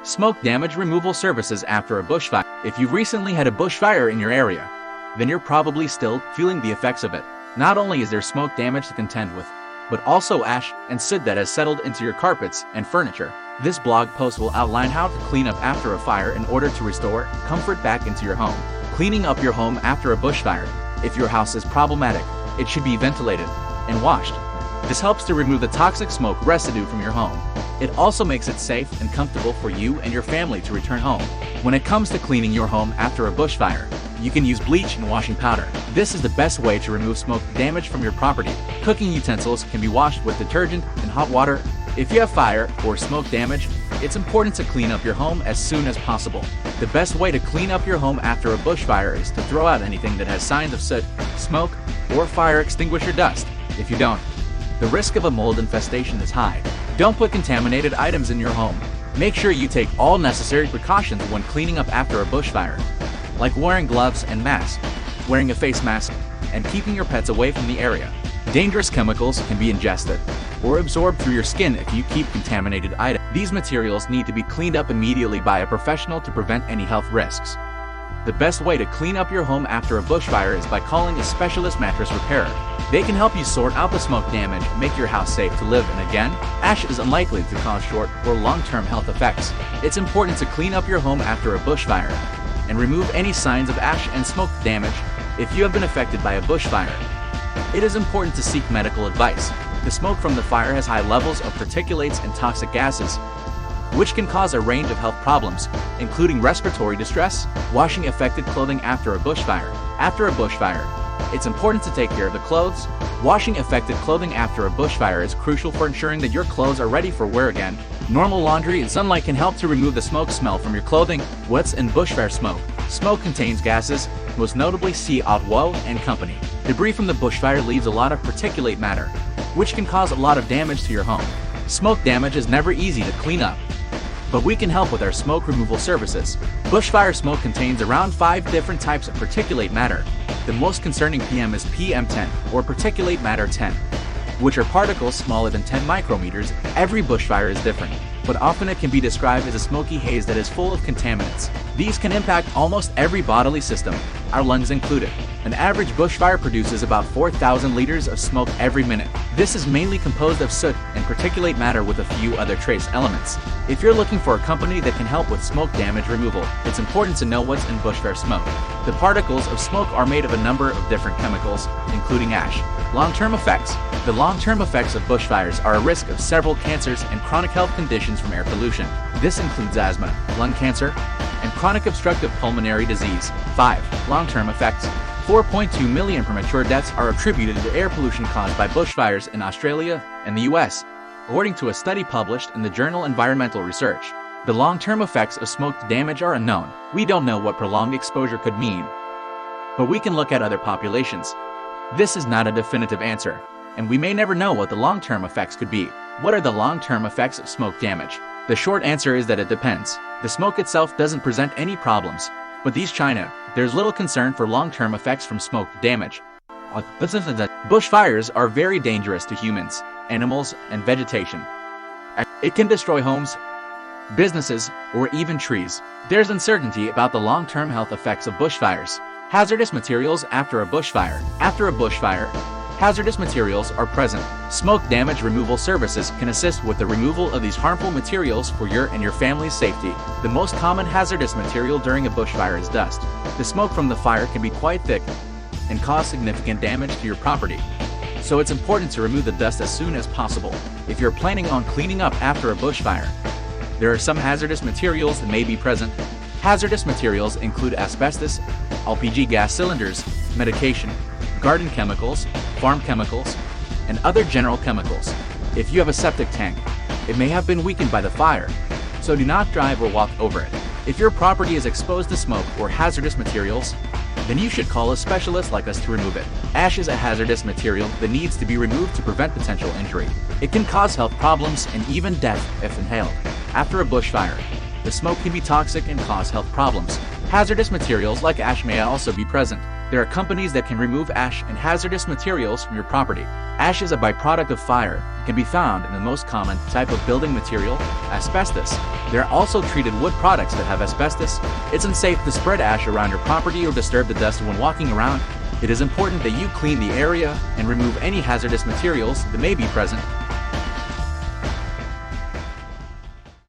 Smoke damage removal services after a bushfire. If you've recently had a bushfire in your area, then you're probably still feeling the effects of it. Not only is there smoke damage to contend with, but also ash and soot that has settled into your carpets and furniture. This blog post will outline how to clean up after a fire in order to restore comfort back into your home. Cleaning up your home after a bushfire. If your house is problematic, it should be ventilated and washed. This helps to remove the toxic smoke residue from your home. It also makes it safe and comfortable for you and your family to return home. When it comes to cleaning your home after a bushfire, you can use bleach and washing powder. This is the best way to remove smoke damage from your property. Cooking utensils can be washed with detergent and hot water. If you have fire or smoke damage, it's important to clean up your home as soon as possible. The best way to clean up your home after a bushfire is to throw out anything that has signs of soot, smoke, or fire extinguisher dust. If you don't, the risk of a mold infestation is high. Don't put contaminated items in your home. Make sure you take all necessary precautions when cleaning up after a bushfire, like wearing gloves and masks, wearing a face mask, and keeping your pets away from the area. Dangerous chemicals can be ingested or absorbed through your skin if you keep contaminated items. These materials need to be cleaned up immediately by a professional to prevent any health risks. The best way to clean up your home after a bushfire is by calling a specialist mattress repairer. They can help you sort out the smoke damage and make your house safe to live in. Again, ash is unlikely to cause short or long-term health effects. It's important to clean up your home after a bushfire and remove any signs of ash and smoke damage. If you have been affected by a bushfire, it is important to seek medical advice. The smoke from the fire has high levels of particulates and toxic gases, which can cause a range of health problems, including respiratory distress. Washing affected clothing after a bushfire. After a bushfire, it's important to take care of the clothes. Washing affected clothing after a bushfire is crucial for ensuring that your clothes are ready for wear again. Normal laundry and sunlight can help to remove the smoke smell from your clothing. What's in bushfire smoke? Smoke contains gases, most notably CO2 and company. Debris from the bushfire leaves a lot of particulate matter, which can cause a lot of damage to your home. Smoke damage is never easy to clean up, but we can help with our smoke removal services. Bushfire smoke contains around 5 different types of particulate matter. The most concerning PM is PM10, or particulate matter 10, which are particles smaller than 10 micrometers. Every bushfire is different, but often it can be described as a smoky haze that is full of contaminants. These can impact almost every bodily system, our lungs included. An average bushfire produces about 4,000 liters of smoke every minute. This is mainly composed of soot and particulate matter with a few other trace elements. If you're looking for a company that can help with smoke damage removal, it's important to know what's in bushfire smoke. The particles of smoke are made of a number of different chemicals, including ash. Long-term effects. The long-term effects of bushfires are a risk of several cancers and chronic health conditions from air pollution. This includes asthma, lung cancer, and chronic obstructive pulmonary disease. 5. Long-term effects. 4.2 million premature deaths are attributed to air pollution caused by bushfires in Australia and the US, according to a study published in the journal Environmental Research. The long-term effects of smoke damage are unknown. We don't know what prolonged exposure could mean, but we can look at other populations. This is not a definitive answer, and we may never know what the long-term effects could be. What are the long-term effects of smoke damage? The short answer is that it depends. The smoke itself doesn't present any problems, but there's little concern for long-term effects from smoke damage. Bushfires are very dangerous to humans, animals, and vegetation. It can destroy homes, businesses, or even trees. There's uncertainty about the long-term health effects of bushfires. Hazardous materials after a bushfire. After a bushfire, hazardous materials are present. Smoke damage removal services can assist with the removal of these harmful materials for your and your family's safety. The most common hazardous material during a bushfire is dust. The smoke from the fire can be quite thick and cause significant damage to your property, so it's important to remove the dust as soon as possible. If you're planning on cleaning up after a bushfire, there are some hazardous materials that may be present. Hazardous materials include asbestos, LPG gas cylinders, medication, garden chemicals, farm chemicals, and other general chemicals. If you have a septic tank, it may have been weakened by the fire, so do not drive or walk over it. If your property is exposed to smoke or hazardous materials, then you should call a specialist like us to remove it. Ash is a hazardous material that needs to be removed to prevent potential injury. It can cause health problems and even death if inhaled. After a bushfire, the smoke can be toxic and cause health problems. Hazardous materials like ash may also be present. There are companies that can remove ash and hazardous materials from your property. Ash is a byproduct of fire and can be found in the most common type of building material, asbestos. There are also treated wood products that have asbestos. It's unsafe to spread ash around your property or disturb the dust when walking around. It is important that you clean the area and remove any hazardous materials that may be present.